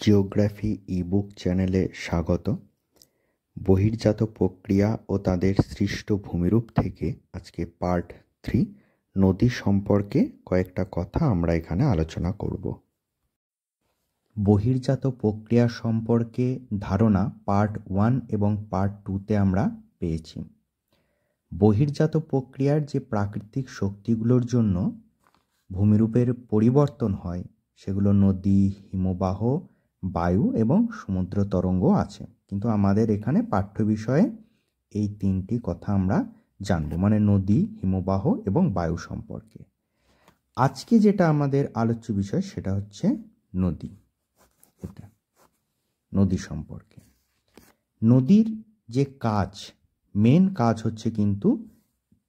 Geography ebook চ্যানেলে স্বাগত। বহির্জাত প্রক্রিয়া ও তাদের সৃষ্ট ভূমিরূপ থেকে আজকে পার্ট 3 নদী সম্পর্কে কয়েকটা কথা আমরা এখানে আলোচনা করব। বহির্জাত প্রক্রিয়া সম্পর্কে ধারণা পার্ট 1 এবং পার্ট 2তে আমরা পেয়েছি। বহির্জাত প্রক্রিয়ার যে প্রাকৃতিক শক্তিগুলোর জন্য ভূমিরূপের পরিবর্তন হয় সেগুলো নদী, হিমবাহ, বায়ু এবং সমুদ্র তরঙ্গ আছে, কিন্তু আমাদের এখানে পাঠ্য বিষয়ে এই তিনটি কথা আমরা জানবো, মানে নদী, হিমবাহ এবং বায়ু সম্পর্কে। আজকে যেটা আমাদের আলোচ্য বিষয় সেটা হচ্ছে নদী। এটা নদী সম্পর্কে। নদীর যে কাজ, মেন কাজ হচ্ছে কিন্তু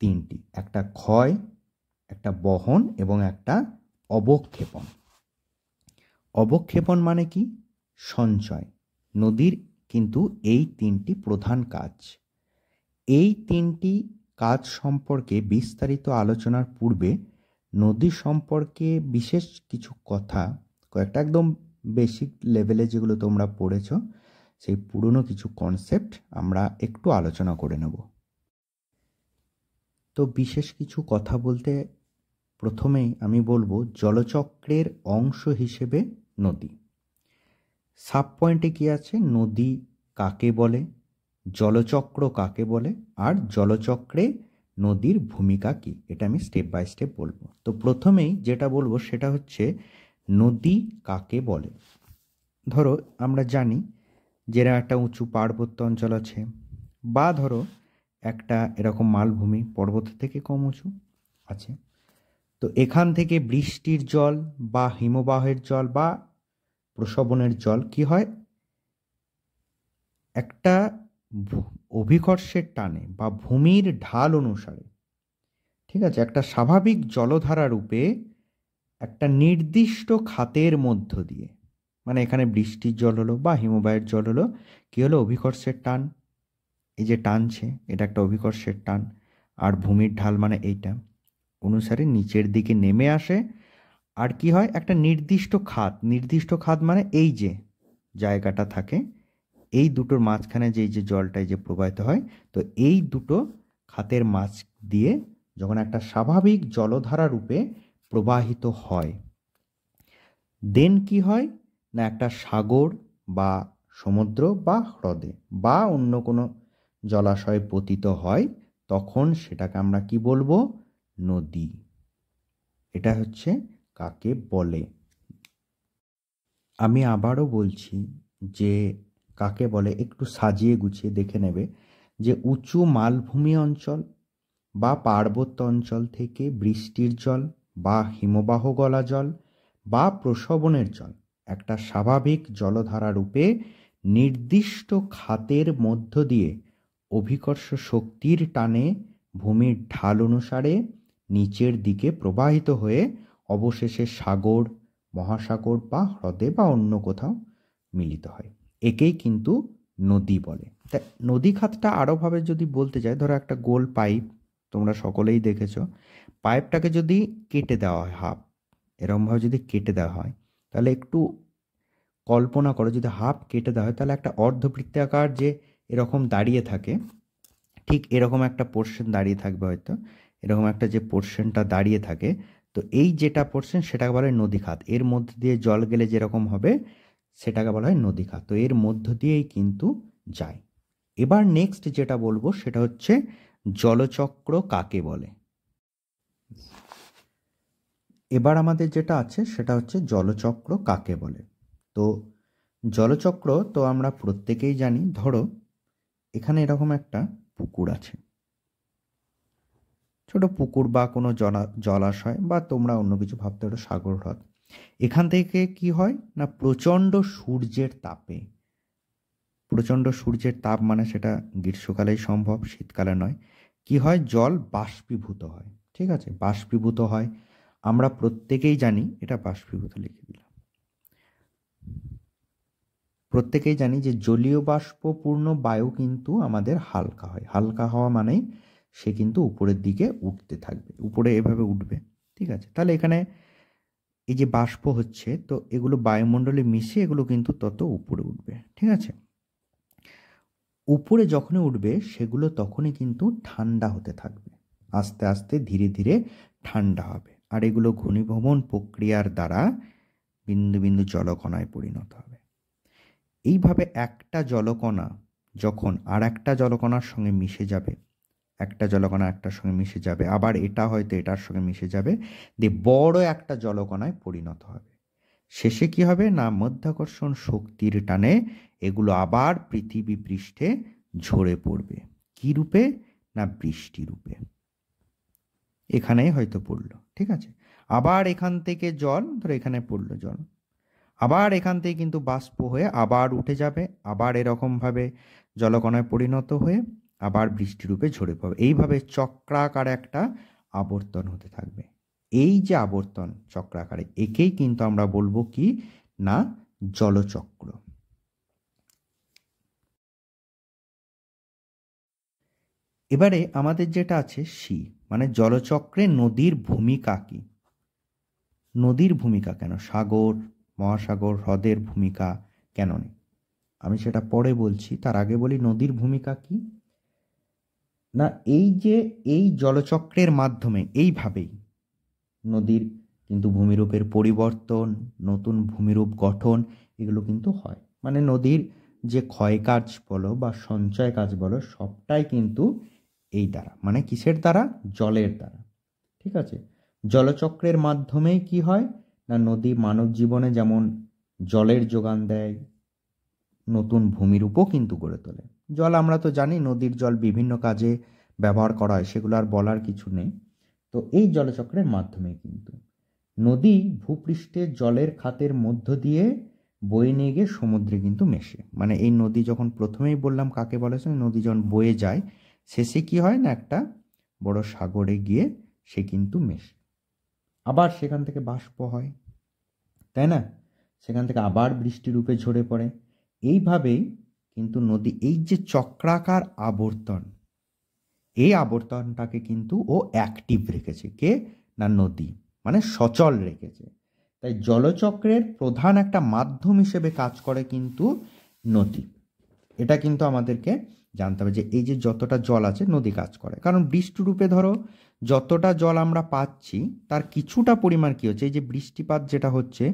তিনটি: একটা ক্ষয়, একটা বহন এবং একটা অবক্ষেপণ। অবক্ষেপণ মানে কি? সঞ্চয়। নদীর কিন্তু এই তিনটি প্রধান কাজ। এই তিনটি কাজ সম্পর্কে বিস্তারিত আলোচনার পূর্বে নদী সম্পর্কে বিশেষ কিছু কথা, কয়েকটা একদম বেসিক লেভেলে যেগুলো তোমরা পড়েছ, সেই পুরনো কিছু কনসেপ্ট আমরা একটু আলোচনা করে নেব। তো বিশেষ কিছু কথা বলতে প্রথমেই আমি বলবো জলচক্রের অংশ হিসেবে নদী। সাব পয়েন্টে কি আছে? নদী কাকে বলে, জলচক্র কাকে বলে, আর জলচক্রে নদীর ভূমিকা কি, এটা আমি স্টেপ বাই স্টেপ বলবো। তো প্রথমেই যেটা বলবো সেটা হচ্ছে নদী কাকে বলে। ধরো আমরা জানি যে একটা উঁচু পার্বত্য অঞ্চল আছে, বা ধরো একটা এরকম মালভূমি পর্বত থেকে কম উঁচু আছে। তো এখান থেকে বৃষ্টির জল বা হিমবাহের জল বা প্রসবনের জল কি হয়, একটা অভিকর্ষের টানে বা ভূমির ঢাল অনুসারে, ঠিক আছে, একটা স্বাভাবিক জলধারা রূপে একটা নির্দিষ্ট খাতের মধ্য দিয়ে, মানে এখানে বৃষ্টির জল হলো বা হিমবাহের জল হলো, কি হলো? অভিকর্ষের টান। এই যে টানছে এটা একটা অভিকর্ষের টান, আর ভূমির ঢাল মানে এইটা অনুসারে নিচের দিকে নেমে আসে। আর কি হয়? একটা নির্দিষ্ট খাত, নির্দিষ্ট খাত মানে এই যে জায়গাটা থাকে, এই দুটোর মাঝখানে যে জলটাই যে প্রবাহিত হয়, তো এই দুটো খাতের মাঝ দিয়ে যখন একটা স্বাভাবিক জলধারা রূপে প্রবাহিত হয়, দেন কি হয় না, একটা সাগর বা সমুদ্র বা হ্রদে বা অন্য কোনো জলাশয়ে পতিত হয়, তখন সেটাকে আমরা কি বলবো? নদী। এটা হচ্ছে কাকে বলে। আমি আবারও বলছি যে কাকে বলে একটু সাজিয়ে গুছিয়ে দেখে নেবে, যে উঁচু মালভূমি অঞ্চল বা পার্বত্য অঞ্চল থেকে বৃষ্টির জল বা হিমবাহ গলা জল বা প্রসবনের জল একটা স্বাভাবিক জলধারা রূপে নির্দিষ্ট খাতের মধ্য দিয়ে অভিকর্ষ শক্তির টানে ভূমির ঢাল অনুসারে নিচের দিকে প্রবাহিত হয়ে অবশেষে সাগর, মহাসাগর বা হ্রদে বা অন্য কোথাও মিলিত হয়। একেই কিন্তু নদী বলে। তা নদী খাতটা আরোভাবে যদি বলতে যাই, ধরো একটা গোল পাইপ, তোমরা সকলেই দেখেছো, পাইপটাকে যদি কেটে দেওয়া হয় হাফ, এরকমভাবে যদি কেটে দেওয়া হয়, তাহলে একটু কল্পনা করো, যদি হাফ কেটে দেওয়া হয় তাহলে একটা অর্ধবৃত্তাকার যে এরকম দাঁড়িয়ে থাকে, ঠিক এরকম একটা পোর্শন দাঁড়িয়ে থাকবে, হয়তো এরকম একটা যে পোর্শনটা দাঁড়িয়ে থাকে, তো এই যেটা পোর্শন সেটাকে বলা হয় নদী খাত। এর মধ্যে দিয়ে জল গেলে যেরকম হবে সেটাকে বলা হয় নদী খাত। তো এর মধ্য দিয়েই কিন্তু যায়। এবার নেক্সট যেটা বলবো সেটা হচ্ছে জলচক্র কাকে বলে। এবার আমাদের যেটা আছে সেটা হচ্ছে জলচক্র কাকে বলে। তো জলচক্র তো আমরা প্রত্যেকেই জানি। ধরো এখানে এরকম একটা পুকুর আছে, ছোট পুকুর বা কোনো জলাশয় বা তোমরা অন্য কিছু ভাবতে পারো, সাগর, হ্রদ। এখান থেকে কি হয় না, প্রচণ্ড সূর্যের তাপে, প্রচণ্ড সূর্যের তাপ মানে সেটা গ্রীষ্মকালেই সম্ভব, শীতকালে নয়, কি হয়, জল বাষ্পীভূত হয়। ঠিক আছে, বাষ্পীভূত হয়, আমরা প্রত্যেকেই জানি, এটা বাষ্পীভূত লিখে দিলাম। প্রত্যেকেই জানি যে জলীয় বাষ্পপূর্ণ বায়ু কিন্তু আমাদের হালকা হয়। হালকা হওয়া মানেই সে কিন্তু উপরের দিকে উঠতে থাকবে, উপরে এভাবে উঠবে। ঠিক আছে, তাহলে এখানে এই যে বাষ্প হচ্ছে, তো এগুলো বায়ুমণ্ডলে মিশে এগুলো কিন্তু তত উপরে উঠবে। ঠিক আছে, উপরে যখনই উঠবে সেগুলো তখনই কিন্তু ঠান্ডা হতে থাকবে, আস্তে আস্তে ধীরে ধীরে ঠান্ডা হবে, আর এগুলো ঘনীভবন প্রক্রিয়ার দ্বারা বিন্দু বিন্দু জলকণায় পরিণত হবে। এইভাবে একটা জলকণা যখন আর একটা জলকণার সঙ্গে মিশে যাবে, একটা জলকণা একটার সঙ্গে মিশে যাবে, আবার এটা হয়তো এটার সঙ্গে মিশে যাবে, দিয়ে বড় একটা জলকণায় পরিণত হবে। শেষে কি হবে না, মাধ্যাকর্ষণ শক্তির টানে এগুলো আবার পৃথিবী পৃষ্ঠে ঝরে পড়বে। কি রূপে না, বৃষ্টি রূপে। এখানেই হয়তো পড়লো, ঠিক আছে, আবার এখান থেকে জল ধরো এখানে পড়লো জল, আবার এখান থেকে কিন্তু বাষ্প হয়ে আবার উঠে যাবে, আবার এরকমভাবে জলকণায় পরিণত হয়ে আবার বৃষ্টিরূপে ঝরে পড়বে। এইভাবে চক্রাকারে একটা আবর্তন হতে থাকবে। এই যে আবর্তন চক্রাকারে, একেই কিন্তু আমরা বলবো কি না, জলচক্র। এবারে আমাদের যেটা আছে সি, মানে জলচক্রে নদীর ভূমিকা কি। নদীর ভূমিকা কেন, সাগর মহাসাগর হ্রদের ভূমিকা কেন নেই, আমি সেটা পরে বলছি। তার আগে বলি নদীর ভূমিকা কি না, এই যে এই জলচক্রের মাধ্যমে এইভাবেই নদীর কিন্তু ভূমিরূপের পরিবর্তন, নতুন ভূমিরূপ গঠন, এগুলো কিন্তু হয়। মানে নদীর যে ক্ষয় কাজ বলো বা সঞ্চয় কাজ বলো, সবটাই কিন্তু এই দ্বারা, মানে কিসের দ্বারা, জলের দ্বারা। ঠিক আছে, জলচক্রের মাধ্যমেই কি হয় না, নদী মানব জীবনে যেমন জলের যোগান দেয়, নতুন ভূমিরূপও কিন্তু গড়ে তোলে। জল আমরা তো জানি, নদীর জল বিভিন্ন কাজে ব্যবহার করা হয়, সেগুলো আর বলার কিছু নেই। তো এই জলচক্রের মাধ্যমে কিন্তু নদী ভূপৃষ্ঠের জলের খাতের মধ্য দিয়ে বয়ে নিয়ে গিয়ে সমুদ্রে কিন্তু মেশে। মানে এই নদী যখন প্রথমেই বললাম কাকে বলেছে, নদী যখন বয়ে যায় শেষে কি হয় না, একটা বড় সাগরে গিয়ে সে কিন্তু মেশে, আবার সেখান থেকে বাষ্প হয়, তাই না, সেখান থেকে আবার বৃষ্টি রূপে ঝরে পড়ে। এইভাবেই কিন্তু নদী, এই যে চক্রাকার আবর্তন, এই আবর্তনটাকে কিন্তু ও অ্যাক্টিভ রেখেছে, কে না, নদী, মানে সচল রেখেছে। তাই জলচক্রের প্রধান একটা মাধ্যম হিসেবে কাজ করে কিন্তু নদী। এটা কিন্তু আমাদেরকে জানতে হবে যে এই যে যতটা জল আছে নদী কাজ করে, কারণ বৃষ্টিরূপে ধরো যতটা জল আমরা পাচ্ছি তার কিছুটা পরিমাণ কি হচ্ছে, এই যে বৃষ্টিপাত যেটা হচ্ছে,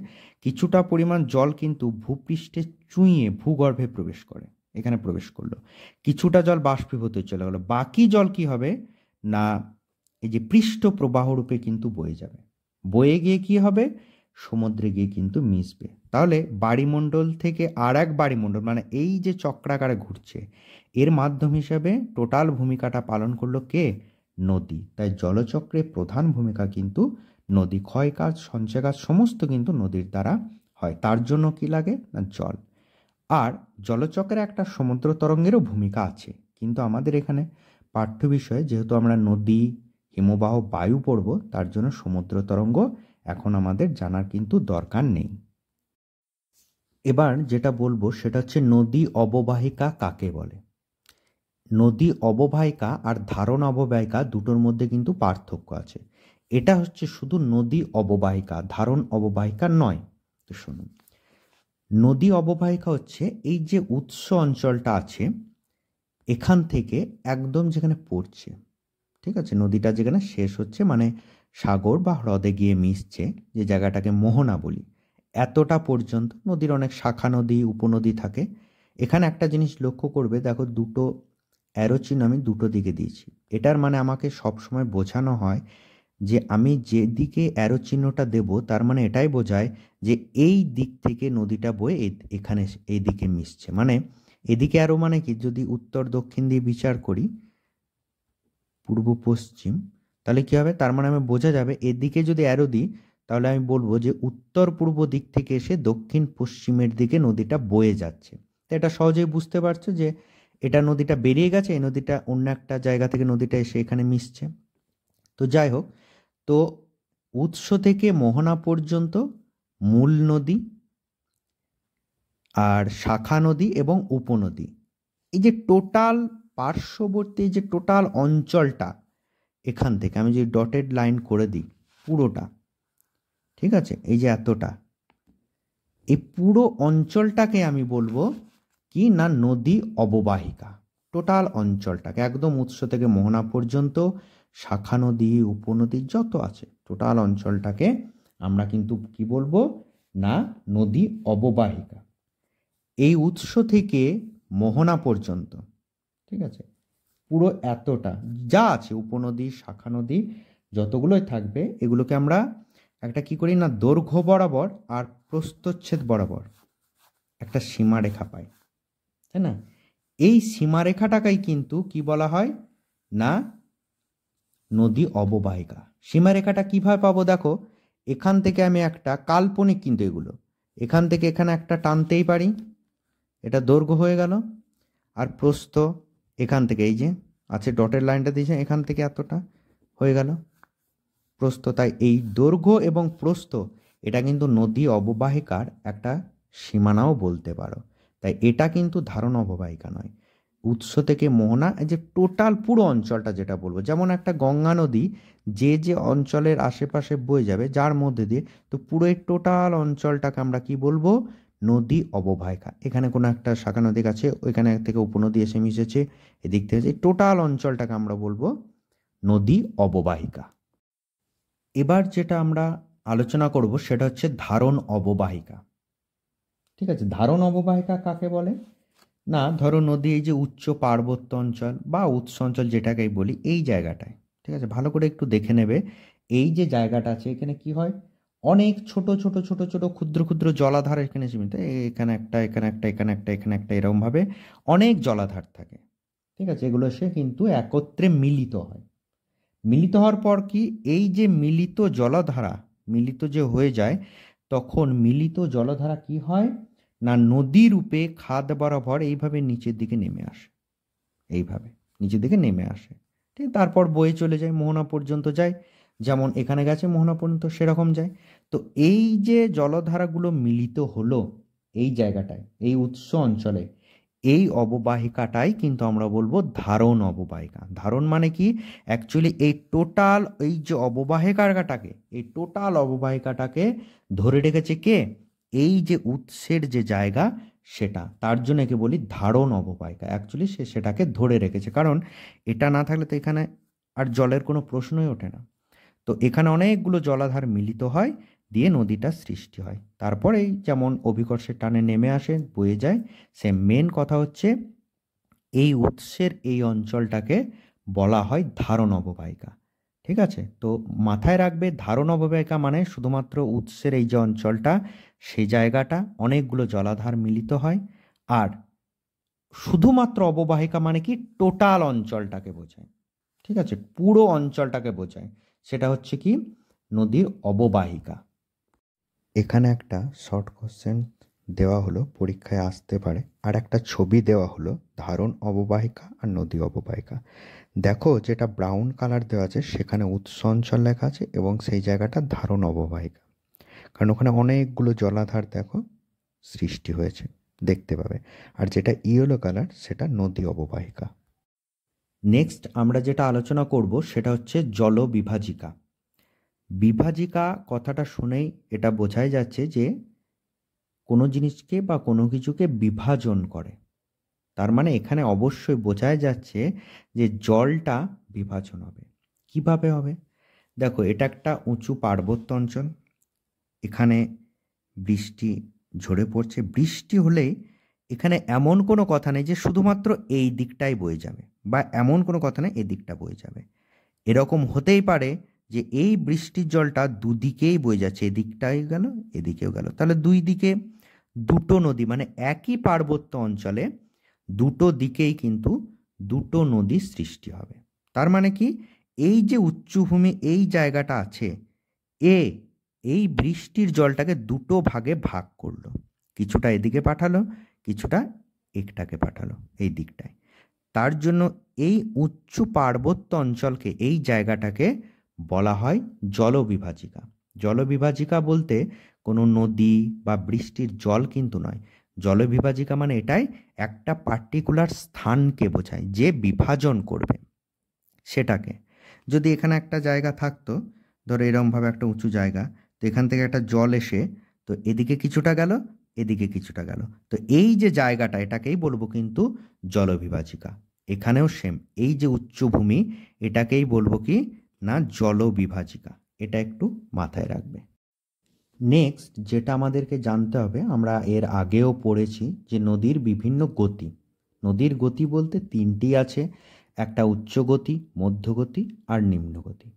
কিছুটা পরিমাণ জল কিন্তু ভূপৃষ্ঠে চুঁইয়ে ভূগর্ভে প্রবেশ করে, এখানে প্রবেশ করলো, কিছুটা জল বাষ্পীভূত হয়ে চলে গেলো, বাকি জল কি হবে না, এই যে পৃষ্ঠ প্রবাহ রূপে কিন্তু বয়ে যাবে, বয়ে গিয়ে কি হবে, সমুদ্রে গিয়ে কিন্তু মিশবে। তাহলে বাড়িমণ্ডল থেকে আর এক বাড়িমণ্ডল, মানে এই যে চক্রাকারে ঘুরছে, এর মাধ্যম হিসেবে টোটাল ভূমিকাটা পালন করলো কে, নদী। তাই জলচক্রে প্রধান ভূমিকা কিন্তু নদী, ক্ষয় কাজ সঞ্চয় কাজ সমস্ত কিন্তু নদীর দ্বারা হয়। তার জন্য কি লাগে না, জল। আর জলচক্রে একটা সমুদ্র তরঙ্গেরও ভূমিকা আছে, কিন্তু আমাদের এখানে পাঠ্য বিষয়ে যেহেতু আমরা নদী হিমবাহ বায়ু পড়ব, তার জন্য সমুদ্র তরঙ্গ এখন আমাদের জানার কিন্তু দরকার নেই। এবার যেটা বলবো সেটা হচ্ছে নদী অববাহিকা কাকে বলে। নদী অববাহিকা আর ধারণ অববাহিকা দুটোর মধ্যে কিন্তু পার্থক্য আছে। এটা হচ্ছে শুধু নদী অববাহিকা, ধারণ অববাহিকা নয়। তো শুনুন, নদী অববাহিকা হচ্ছে এই যে উৎস অঞ্চলটা আছে, এখান থেকে একদম যেখানে পড়ছে, ঠিক আছে, নদীটা যেখানে শেষ হচ্ছে, মানে সাগর বা হ্রদে গিয়ে মিশছে, যে জায়গাটাকে মোহনা বলি, এতটা পর্যন্ত নদীর অনেক শাখা নদী উপনদী থাকে। এখানে একটা জিনিস লক্ষ্য করবে, দেখো দুটো অ্যারো চিহ্ন আমি দুটো দিকে দিয়েছি। এটার মানে আমাকে সবসময় বোঝানো হয় যে আমি যেদিকে অ্যারো চিহ্নটা দেব তার মানে এটাই বোঝায় যে এই দিক থেকে নদীটা বয়ে এখানে এই দিকে মিশছে। মানে এদিকে অ্যারো মানে কি, যদি উত্তর দক্ষিণ দিয়ে বিচার করি, পূর্ব পশ্চিম, তাহলে কি হবে, তার মানে আমি বোঝা যাবে এদিকে যদি অ্যারো দিই তাহলে আমি বলবো যে উত্তর পূর্ব দিক থেকে এসে দক্ষিণ পশ্চিমের দিকে নদীটা বয়ে যাচ্ছে। তো এটা সহজেই বুঝতে পারছো যে এটা নদীটা বেরিয়ে গেছে, এই নদীটা অন্য একটা জায়গা থেকে নদীটা এসে এখানে মিশছে। তো যাই হোক, তো উৎস থেকে মোহনা পর্যন্ত মূল নদী আর শাখা নদী এবং উপনদী, এই যে টোটাল পার্শ্ববর্তী যে টোটাল অঞ্চলটা, এখান থেকে আমি যদি ডটেড লাইন করে দিই পুরোটা, ঠিক আছে, এই যে এতটা, এই পুরো অঞ্চলটাকে আমি বলবো কি না নদী অববাহিকা। টোটাল অঞ্চলটাকে একদম উৎস থেকে মোহনা পর্যন্ত শাখা নদী উপনদী যত আছে টোটাল অঞ্চলটাকে আমরা কিন্তু কি বলবো না নদী অববাহিকা। এই উৎস থেকে মোহনা পর্যন্ত, ঠিক আছে, পুরো এতটা যা আছে উপনদী শাখা নদী যতগুলোই থাকবে এগুলোকে আমরা একটা কি করি না দৈর্ঘ্য বরাবর আর প্রস্থচ্ছেদ বরাবর একটা সীমারেখা পাই, তাই না? এই সীমারেখাটাকেই কিন্তু কি বলা হয় না নদী অববাহিকা। সীমারেখাটা কিভাবে পাবো দেখো, এখান থেকে আমি একটা কাল্পনিক কিন্তু এগুলো এখান থেকে এখানে একটা টানতেই পারি, এটা দৈর্ঘ্য হয়ে গেল, আর প্রস্থ এখান থেকে এই যে আছে ডটের লাইনটা দিয়েছে এখান থেকে এতটা হয়ে গেল প্রস্থ। তাই এই দৈর্ঘ্য এবং প্রস্থ এটা কিন্তু নদী অববাহিকার একটা সীমানাও বলতে পারো। তাই এটা কিন্তু ধারণ অববাহিকা নয়। উৎস থেকে মোহনা এই যে টোটাল পুরো অঞ্চলটা যেটা বলবো, যেমন একটা গঙ্গা নদী যে যে অঞ্চলের আশেপাশে বয়ে যাবে যার মধ্যে দিয়ে, তো পুরো এই টোটাল অঞ্চলটাকে আমরা কি বলবো নদী অববাহিকা। এখানে কোনো একটা শাখা নদী আছে, ওইখানে থেকে উপনদী এসে মিশেছে, এদিক থেকে টোটাল অঞ্চলটাকে আমরা বলবো নদী অববাহিকা। এবার যেটা আমরা আলোচনা করব সেটা হচ্ছে ধারণ অববাহিকা। ঠিক আছে, ধারণ অববাহিকা কাকে বলে না, ধরো নদী এই যে উচ্চ পার্বত্য অঞ্চল বা উৎস অঞ্চল যেটাকেই বলি এই জায়গাটায়, ঠিক আছে, ভালো করে একটু দেখে নেবে এই যে জায়গাটা আছে এখানে কি হয় অনেক ছোট ছোট ছোট ছোট ক্ষুদ্র ক্ষুদ্র জলাধার এখানে সীমিত, এখানে একটা এখানে একটা এখানে একটা এখানে একটা এরকমভাবে অনেক জলাধার থাকে। ঠিক আছে, এগুলো সে কিন্তু একত্রে মিলিত হয়। মিলিত হওয়ার পর কি এই যে মিলিত জলধারা মিলিত যে হয়ে যায় তখন মিলিত জলধারা কি হয় না নদী রূপে খাদ বরাবর এইভাবে নিচের দিকে নেমে আসে, এইভাবে নিচের দিকে নেমে আসে। ঠিক, তারপর বয়ে চলে যায় মোহনা পর্যন্ত যায়, যেমন এখানে গেছে মোহনা পর্যন্ত সেরকম যায়। তো এই যে জলধারাগুলো মিলিত হলো এই জায়গাটায় এই উৎস অঞ্চলে, এই অববাহিকাটাই কিন্তু আমরা বলবো ধারণ অববাহিকা। ধারণ মানে কি অ্যাকচুয়ালি এই টোটাল এই যে অববাহিকাটাকে এই টোটাল অববাহিকাটাকে ধরে রেখেছে কে, এই যে উৎসের যে জায়গা সেটা, তার জন্য একে বলি ধারণ অববাহিকা। অ্যাকচুয়ালি সে সেটাকে ধরে রেখেছে, কারণ এটা না থাকলে তো এখানে আর জলের কোনো প্রশ্নই ওঠে না। তো এখানে অনেকগুলো জলাধার মিলিত হয় দিয়ে নদীটা সৃষ্টি হয়, তারপর এই যেমন অভিকর্ষের টানে নেমে আসে বয়ে যায়। সে মেন কথা হচ্ছে এই উৎসের এই অঞ্চলটাকে বলা হয় ধারণ অববাহিকা। ঠিক আছে, তো মাথায় রাখবে ধারণ অববাহিকা মানে শুধুমাত্র উৎসের এই যে অঞ্চলটা সেই জায়গাটা অনেকগুলো জলাধার মিলিত হয়, আর শুধুমাত্র অববাহিকা মানে কি টোটাল অঞ্চলটাকে বোঝায়। ঠিক আছে, পুরো অঞ্চলটাকে বোঝায়, সেটা হচ্ছে কি নদীর অববাহিকা। এখানে একটা শর্ট কোশ্চেন দেওয়া হলো, পরীক্ষায় আসতে পারে, আর একটা ছবি দেওয়া হলো ধারণ অববাহিকা আর নদী অববাহিকা। দেখো যেটা ব্রাউন কালার দেওয়া আছে সেখানে উৎস অঞ্চল লেখা আছে এবং সেই জায়গাটা ধারণ অববাহিকা, কারণ ওখানে অনেকগুলো জলাধার দেখো সৃষ্টি হয়েছে দেখতে পাবে। আর যেটা ইয়েলো কালার সেটা নদী অববাহিকা। নেক্সট আমরা যেটা আলোচনা করব সেটা হচ্ছে জলবিভাজিকা। বিভাজিকা কথাটা শুনেই এটা বোঝাই যাচ্ছে যে কোনো জিনিসকে বা কোনো কিছুকে বিভাজন করে, তার মানে এখানে অবশ্যই বোঝাই যাচ্ছে যে জলটা বিভাজন হবে। কিভাবে হবে দেখো, এটা একটা উঁচু পার্বত্য অঞ্চল, এখানে বৃষ্টি ঝরে পড়ছে, বৃষ্টি হলেই এখানে এমন কোনো কথা নেই যে শুধুমাত্র এই দিকটাই বয়ে যাবে, বা এমন কোনো কথা নেই এই দিকটা বয়ে যাবে। এরকম হতেই পারে যে এই বৃষ্টির জলটা দুদিকেই বয়ে যাচ্ছে, এদিকটাই গেল এদিকেও গেল, তাহলে দুই দিকে দুটো নদী, মানে একই পার্বত্য অঞ্চলে দুটো দিকেই কিন্তু দুটো নদীর সৃষ্টি হবে। তার মানে কি এই যে উচ্চভূমি এই জায়গাটা আছে এই বৃষ্টির জলটাকে দুটো ভাগে ভাগ করলো, কিছুটা এদিকে পাঠালো কিছুটা একটাকে পাঠালো এই দিকটায়। তার জন্য এই উচ্চ পার্বত্য অঞ্চলকে এই জায়গাটাকে বলা হয় জলবিভাজিকা। জলবিভাজিকা বলতে কোনো নদী বা বৃষ্টির জল কিন্তু নয়, জলবিভাজিকা মানে এটাই একটা পার্টিকুলার স্থানকে বোঝায় যে বিভাজন করবে সেটাকে। যদি এখানে একটা জায়গা থাকতো, ধরো এরমভাবে একটা উঁচু জায়গা, তো এখান থেকে একটা জল এসে তো এদিকে কিছুটা গেল, এদিকে কিছুটা গেল। তো এই যে জায়গাটা এটাকেই বলবো কিন্তু জলবিভাজিকা। এখানেও সেম, এই যে উচ্চভূমি এটাকেই বলবো কি না জলবিভাজিকা। এটা একটু মাথায় রাখবে। নেক্সট যেটা আমাদেরকে জানতে হবে, আমরা এর আগেও পড়েছি যে নদীর বিভিন্ন গতি। নদীর গতি বলতে তিনটি আছে, একটা উচ্চ গতি, মধ্যগতি আর নিম্নগতি।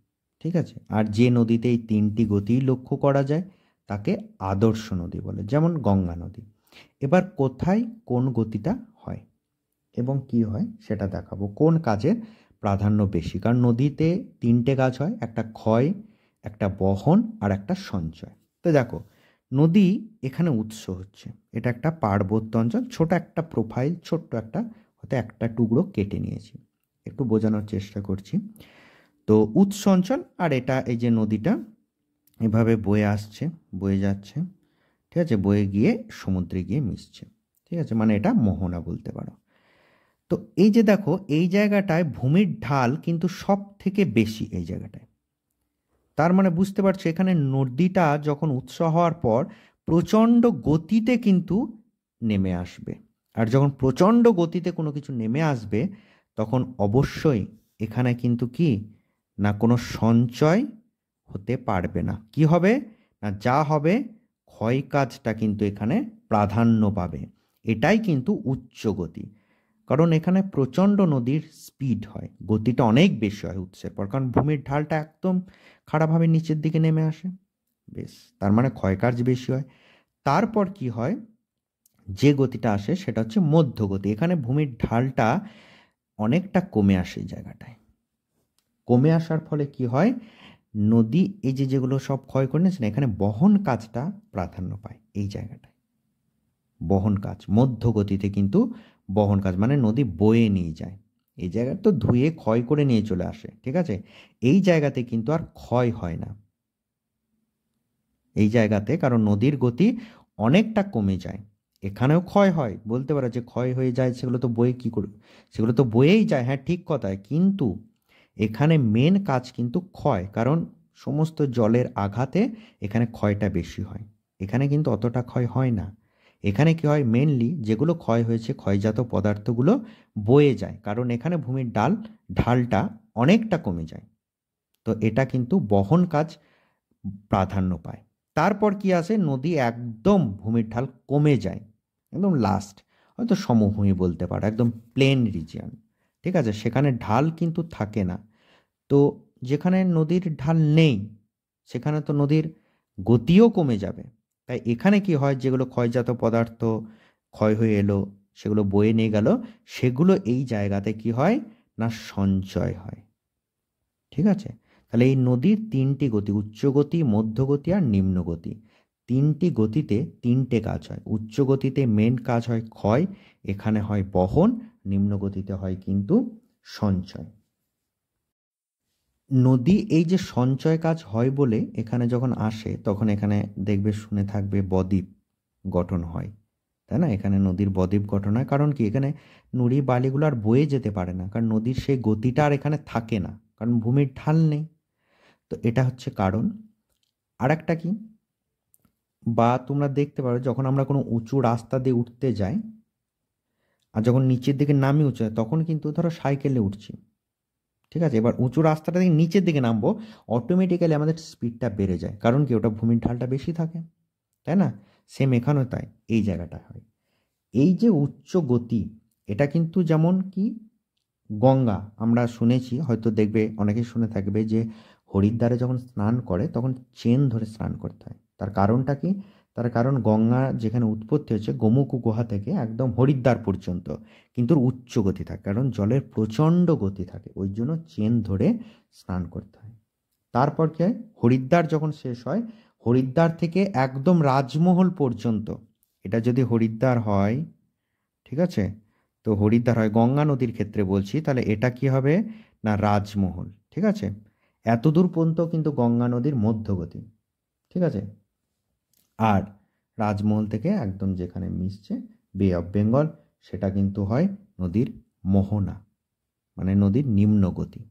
ঠিক আছে, আর যে নদীতে এই তিনটি গতিই লক্ষ্য করা যায় তাকে আদর্শ নদী বলে, যেমন গঙ্গা নদী। এবার কোথায় কোন গতিটা হয় এবং কি হয় সেটা দেখাবো, কোন কাজের প্রাধান্য বেশি। কারণ নদীতে তিনটে কাজ হয়, একটা ক্ষয়, একটা বহন আর একটা সঞ্চয়। তো দেখো, নদী এখানে উৎস হচ্ছে, এটা একটা পার্বত্য অঞ্চল, ছোট একটা প্রোফাইল, ছোট্ট একটা, হয়তো একটা টুকরো কেটে নিয়েছি, একটু বোঝানোর চেষ্টা করছি। তো উৎস অঞ্চল, আর এটা এই যে নদীটা এভাবে বয়ে আসছে, বয়ে যাচ্ছে, ঠিক আছে, বয়ে গিয়ে সমুদ্রে গিয়ে মিশছে। ঠিক আছে, মানে এটা মোহনা বলতে পারো। তো এই যে দেখো, এই জায়গাটায় ভূমির ঢাল কিন্তু সব থেকে বেশি এই জায়গাটায়। তার মানে বুঝতে পারছো, এখানে নদীটা যখন উৎস হওয়ার পর প্রচণ্ড গতিতে কিন্তু নেমে আসবে। আর যখন প্রচণ্ড গতিতে কোনো কিছু নেমে আসবে তখন অবশ্যই এখানে কিন্তু কি না কোনো সঞ্চয় হতে পারবে না। কি হবে না, যা হবে ক্ষয় কাজটা কিন্তু এখানে প্রাধান্য পাবে। এটাই কিন্তু উচ্চ গতি। কারণ এখানে প্রচণ্ড নদীর স্পিড হয়, গতিটা অনেক বেশি হয় উৎসের পর, কারণ ভূমির ঢালটা একদম খাড়াভাবে নিচের দিকে নেমে আসে। বেশ, তার মানে ক্ষয়কার্য বেশি হয়। তারপর কি হয়, যে গতিটা আসে সেটা হচ্ছে মধ্যগতি। এখানে ভূমির ঢালটা অনেকটা কমে আসে এই জায়গাটায়। কমে আসার ফলে কি হয়, নদী এই যে যেগুলো সব ক্ষয় করে নিয়েছে না, এখানে বহন কাজটা প্রাধান্য পায় এই জায়গাটায়। বহন কাজ মধ্যগতিতে কিন্তু বহন কাজ মানে নদী বয়ে নিয়ে যায়। এই জায়গায় তো ধুয়ে ক্ষয় করে নিয়ে চলে আসে, ঠিক আছে, এই জায়গাতে কিন্তু আর ক্ষয় হয় না এই জায়গাতে, কারণ নদীর গতি অনেকটা কমে যায়। এখানেও ক্ষয় হয়, বলতে পারো যে ক্ষয় হয়ে যায়, সেগুলো তো বয়ে কি করে, সেগুলো তো বয়েই যায়, হ্যাঁ ঠিক কথায়, কিন্তু এখানে মেন কাজ কিন্তু ক্ষয়, কারণ সমস্ত জলের আঘাতে এখানে ক্ষয়টা বেশি হয়। এখানে কিন্তু অতটা ক্ষয় হয় না। এখানে কি হয়, মেনলি যেগুলো ক্ষয় হয়েছে ক্ষয়জাত পদার্থগুলো বয়ে যায়, কারণ এখানে ভূমির ঢালটা অনেকটা কমে যায়। তো এটা কিন্তু বহন কাজ প্রাধান্য পায়। তারপর কি আসে, নদী একদম ভূমির ঢাল কমে যায়, একদম লাস্ট, হয়তো সমভূমি বলতে পারো, একদম প্লেন রিজিয়ন। ঠিক আছে, সেখানে ঢাল কিন্তু থাকে না। তো যেখানে নদীর ঢাল নেই সেখানে তো নদীর গতিও কমে যাবে। তাই এখানে কি হয়, যেগুলো ক্ষয়জাত পদার্থ ক্ষয় হয়ে এলো, সেগুলো বয়ে নিয়ে গেল, সেগুলো এই জায়গাতে কি হয় না সঞ্চয় হয়। ঠিক আছে, তাহলে এই নদীর তিনটি গতি, উচ্চ গতি, মধ্যগতি আর নিম্ন গতি, তিনটি গতিতে তিনটে কাজ হয়। উচ্চ গতিতে মেন কাজ হয় ক্ষয়, এখানে হয় বহন, নিম্ন গতিতে হয় কিন্তু সঞ্চয়। নদী এই যে সঞ্চয় কাজ হয় বলে এখানে যখন আসে তখন এখানে দেখবে শুনে থাকবে বদ্বীপ গঠন হয়, তাই না? এখানে নদীর বদ্বীপ গঠন হয়, কারণ কি এখানে নুড়ি বালিগুলো আর বয়ে যেতে পারে না, কারণ নদীর সেই গতিটা আর এখানে থাকে না, কারণ ভূমির ঢাল নেই। তো এটা হচ্ছে কারণ। আর একটা কি, বা তোমরা দেখতে পারো যখন আমরা কোনো উঁচু রাস্তা দিয়ে উঠতে যাই আর যখন নিচের দিকে নামি উঁচু তখন কিন্তু ধরো সাইকেলে উঠছি, ঠিক আছে, এবার উঁচু রাস্তাটা থেকে নিচের দিকে নামবো, অটোমেটিক্যালি আমাদের স্পিডটা বেড়ে যায়, কারণ কি ওটা ভূমির ঢালটা বেশি থাকে, তাই না? সেম এখানেও তাই, এই জায়গাটা হয়। এই যে উচ্চ গতি, এটা কিন্তু যেমন কি গঙ্গা, আমরা শুনেছি, হয়তো দেখবে অনেকে শুনে থাকবে যে হরিদ্বারে যখন স্নান করে তখন চেন ধরে স্নান করতে হয়। তার কারণটা কি, তার কারণ গঙ্গা যেখানে উৎপত্তি হচ্ছে গোমুখ গুহা থেকে একদম হরিদ্বার পর্যন্ত কিন্তু উচ্চ গতি থাকে, কারণ জলের প্রচণ্ড গতি থাকে, ওই জন্য চেন ধরে স্নান করতে হয়। তারপর কি হয়, হরিদ্বার যখন শেষ হয়, হরিদ্বার থেকে একদম রাজমহল পর্যন্ত, এটা যদি হরিদ্বার হয়, ঠিক আছে, তো হরিদ্বার হয় গঙ্গা নদীর ক্ষেত্রে বলছি, তাহলে এটা কি হবে না রাজমহল। ঠিক আছে, এত দূর পর্যন্ত কিন্তু গঙ্গা নদীর মধ্যগতি। ঠিক আছে, আর রাজমহল থেকে একদম যেখানে মিশছে বে অফ বেঙ্গল, সেটা কিন্তু হয় নদীর মোহনা, মানে নদীর নিম্ন গতি।